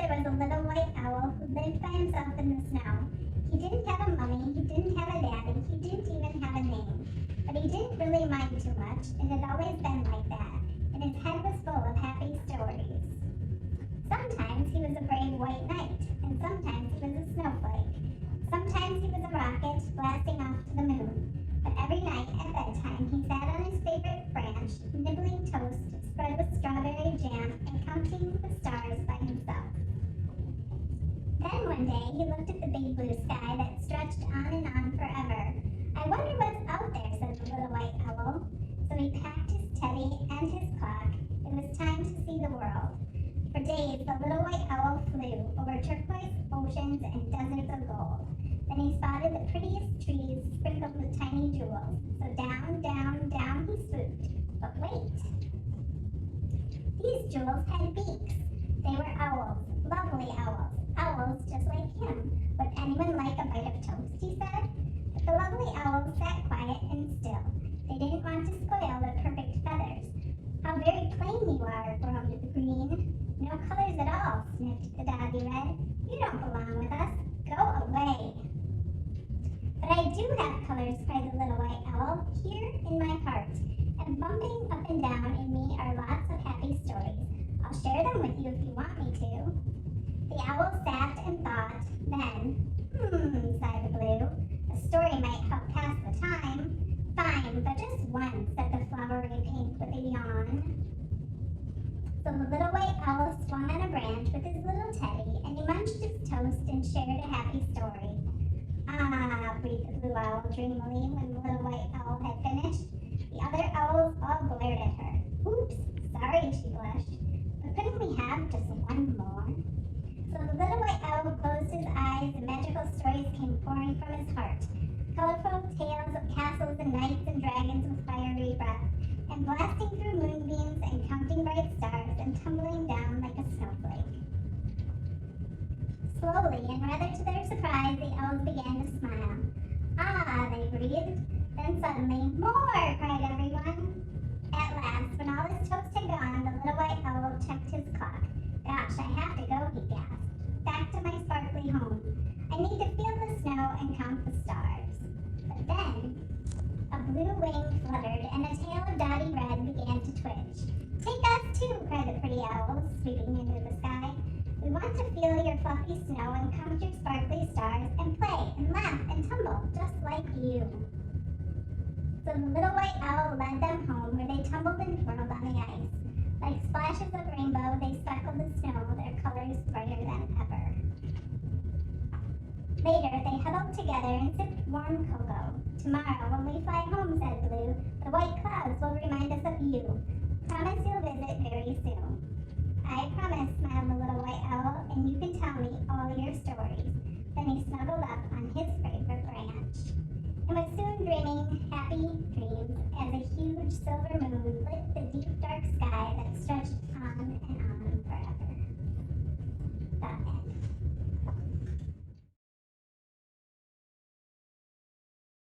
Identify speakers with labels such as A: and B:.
A: there was a little white owl who lived by himself in the snow. He didn't have a mummy, he didn't have a daddy, he didn't even have a name. But he didn't really mind too much. It had always been like that, and his head was full of happy stories. Sometimes he was a brave white knight, and sometimes he was a snowflake. Sometimes he was a rocket blasting off to the moon. But every night at bedtime, he sat on his favorite branch, nibbling toast spread with strawberry jam and counting the stars by himself. Then one day, he looked at the big blue sky that stretched on and on forever. I wonder what's out there, said the little white owl. So he packed his teddy and his clock. It was time to see the world. For days, the little white owl flew over turquoise oceans and deserts of gold. Then he spotted the prettiest trees sprinkled with tiny jewels. So down, down, down he swooped. But wait! These jewels had beaks. They were owls, lovely owls, owls just like him. Would anyone like a bite of toast, he said. But the lovely owls sat quiet and still. They didn't want to spoil the perfect feathers. How very plain you are, groaned the green. No colors at all, sniffed the doggy red. You don't belong with us. Go away. But I do have colors, cried the little white owl, here in my heart. And bumping up and down in me are lots of happy stories. I'll share them with you if you want me to. The owl sat and thought. Then, sighed the blue. A story might help pass the time. Fine, but just one, said the flowery pink with a yawn. So the little white owl swung on a branch with his little teddy, and he munched his toast and shared a happy story. Ah, breathed the blue owl dreamily when the little white owl had finished. The other owls all glared at her. Oops, sorry, she blushed. But couldn't we have just one more? So the little white owl closed his eyes and magical stories came pouring from his heart. Colorful tales of castles and knights and dragons with fiery breath, and blasting through moonbeams and counting bright stars and tumbling down like a snowflake. Slowly, and rather to their surprise, the owls began to smile. Ah, they breathed. Then suddenly, more, cried everyone. At last, when all his toast had gone, the little white owl checked his clock. Gosh, I have to go, he gasped. Back to my sparkly home. I need to feel the snow and count the stars. But then, a blue wing fluttered and a tail of dotty red began to twitch. Take us too, cried the pretty owls, sweeping into the sky. We want to feel your fluffy snow and count your sparkly stars and play and laugh and tumble just like you. So the little white owl led them home where they tumbled and twirled on the ice. Like splashes of rainbow, they speckled the snow, their colors brighter than ever. Later, they huddled together and sipped warm cocoa. Tomorrow, when we fly home, said Blue, the white clouds will remind us of you. Promise you'll visit very soon. I promise, smiled the little white owl, and you can tell me all your stories. Then he snuggled up on his favorite branch and was soon dreaming happy dreams as a huge silver moon lit the